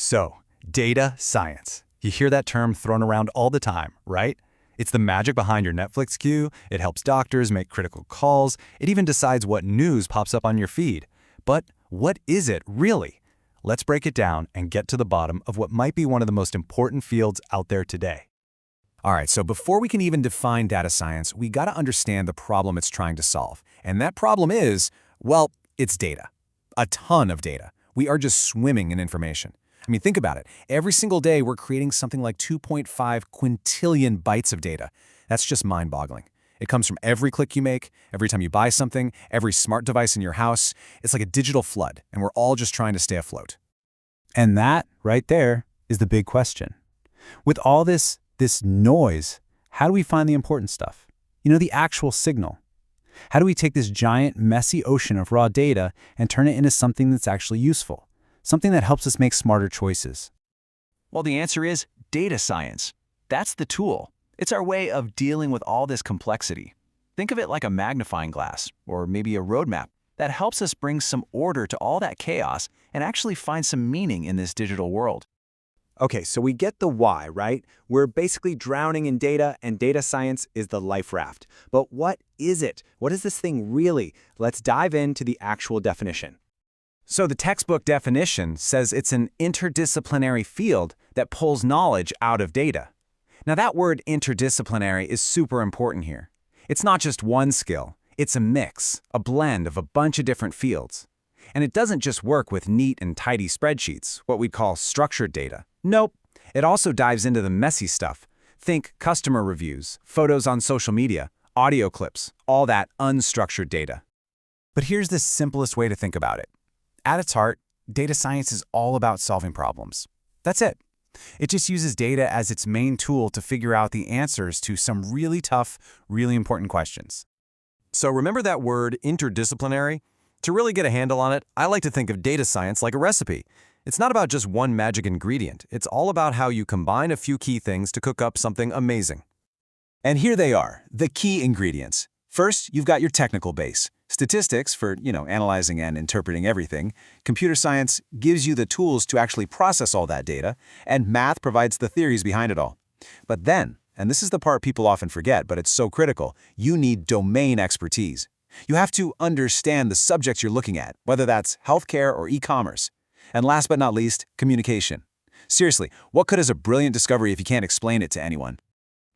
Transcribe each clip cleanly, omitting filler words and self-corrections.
So, data science. You hear that term thrown around all the time, right? It's the magic behind your Netflix queue. It helps doctors make critical calls. It even decides what news pops up on your feed. But what is it really? Let's break it down and get to the bottom of what might be one of the most important fields out there today. All right, so before we can even define data science, we got to understand the problem it's trying to solve. And that problem is, well, it's data. A ton of data. We are just swimming in information. I mean, think about it. Every single day, we're creating something like 2.5 quintillion bytes of data. That's just mind-boggling. It comes from every click you make, every time you buy something, every smart device in your house. It's like a digital flood, and we're all just trying to stay afloat. And that, right there, is the big question. With all this noise, how do we find the important stuff? You know, the actual signal. How do we take this giant, messy ocean of raw data and turn it into something that's actually useful? Something that helps us make smarter choices? Well, the answer is data science. That's the tool. It's our way of dealing with all this complexity. Think of it like a magnifying glass, or maybe a roadmap, that helps us bring some order to all that chaos and actually find some meaning in this digital world. Okay, so we get the why, right? We're basically drowning in data, and data science is the life raft. But what is it? What is this thing really? Let's dive into the actual definition. So the textbook definition says it's an interdisciplinary field that pulls knowledge out of data. Now that word interdisciplinary is super important here. It's not just one skill. It's a mix, a blend of a bunch of different fields. And it doesn't just work with neat and tidy spreadsheets, what we'd call structured data. Nope. It also dives into the messy stuff. Think customer reviews, photos on social media, audio clips, all that unstructured data. But here's the simplest way to think about it. At its heart, data science is all about solving problems. That's it. It just uses data as its main tool to figure out the answers to some really tough, really important questions. So remember that word interdisciplinary? To really get a handle on it, I like to think of data science like a recipe. It's not about just one magic ingredient. It's all about how you combine a few key things to cook up something amazing. And here they are, the key ingredients. First, you've got your technical base. Statistics for, analyzing and interpreting everything. Computer science gives you the tools to actually process all that data, and math provides the theories behind it all. But then, and this is the part people often forget, but it's so critical, you need domain expertise. You have to understand the subjects you're looking at, whether that's healthcare or e-commerce. And last but not least, communication. Seriously, what good is a brilliant discovery if you can't explain it to anyone?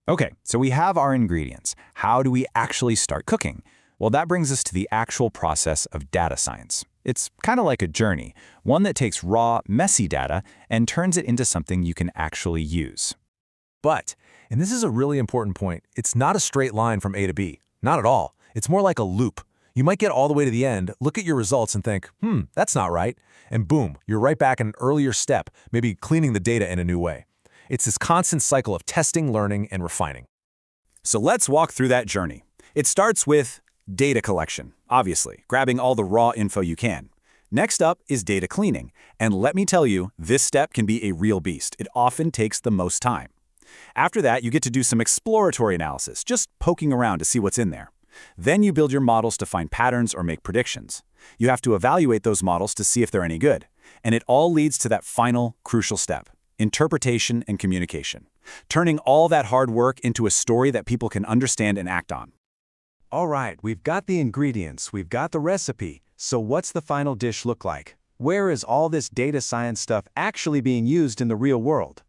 Okay, so we have our ingredients. How do we actually start cooking? Well, that brings us to the actual process of data science. It's kind of like a journey, one that takes raw, messy data and turns it into something you can actually use. But, and this is a really important point, it's not a straight line from A to B. Not at all. It's more like a loop. You might get all the way to the end, look at your results and think, that's not right. And boom, you're right back in an earlier step, maybe cleaning the data in a new way. It's this constant cycle of testing, learning, and refining. So let's walk through that journey. It starts with data collection, obviously, grabbing all the raw info you can. Next up is data cleaning. And let me tell you, this step can be a real beast. It often takes the most time. After that, you get to do some exploratory analysis, just poking around to see what's in there. Then you build your models to find patterns or make predictions. You have to evaluate those models to see if they're any good. And it all leads to that final, crucial step, interpretation and communication, turning all that hard work into a story that people can understand and act on. All right, we've got the ingredients, we've got the recipe. So what's the final dish look like? Where is all this data science stuff actually being used in the real world?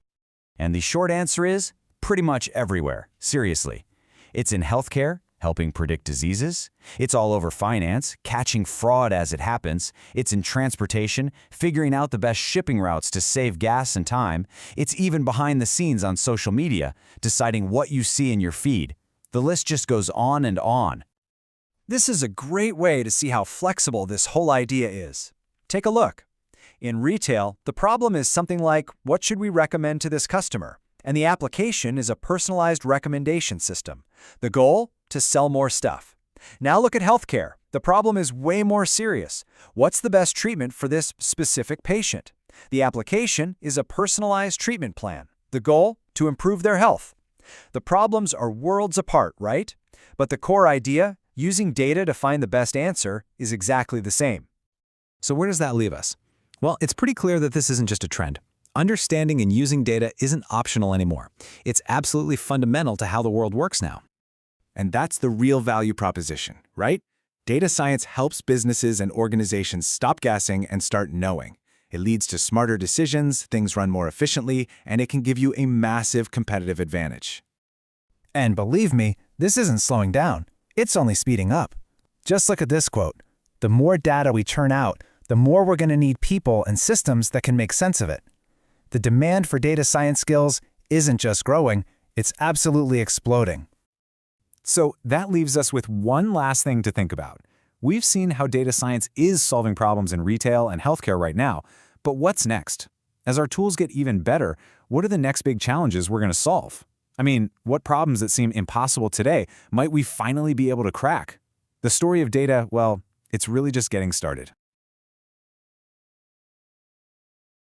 And the short answer is pretty much everywhere, seriously. It's in healthcare, helping predict diseases. It's all over finance, catching fraud as it happens. It's in transportation, figuring out the best shipping routes to save gas and time. It's even behind the scenes on social media, deciding what you see in your feed. The list just goes on and on. This is a great way to see how flexible this whole idea is. Take a look. In retail, the problem is something like, what should we recommend to this customer? And the application is a personalized recommendation system. The goal? To sell more stuff. Now look at healthcare. The problem is way more serious. What's the best treatment for this specific patient? The application is a personalized treatment plan. The goal? To improve their health. The problems are worlds apart, right? But the core idea, using data to find the best answer, is exactly the same. So where does that leave us? Well, it's pretty clear that this isn't just a trend. Understanding and using data isn't optional anymore. It's absolutely fundamental to how the world works now. And that's the real value proposition, right? Data science helps businesses and organizations stop guessing and start knowing. It leads to smarter decisions, things run more efficiently, and it can give you a massive competitive advantage. And believe me, this isn't slowing down. It's only speeding up. Just look at this quote. The more data we churn out, the more we're going to need people and systems that can make sense of it. The demand for data science skills isn't just growing, it's absolutely exploding. So that leaves us with one last thing to think about. We've seen how data science is solving problems in retail and healthcare right now, but what's next? As our tools get even better, what are the next big challenges we're going to solve? I mean, what problems that seem impossible today might we finally be able to crack? The story of data, well, it's really just getting started.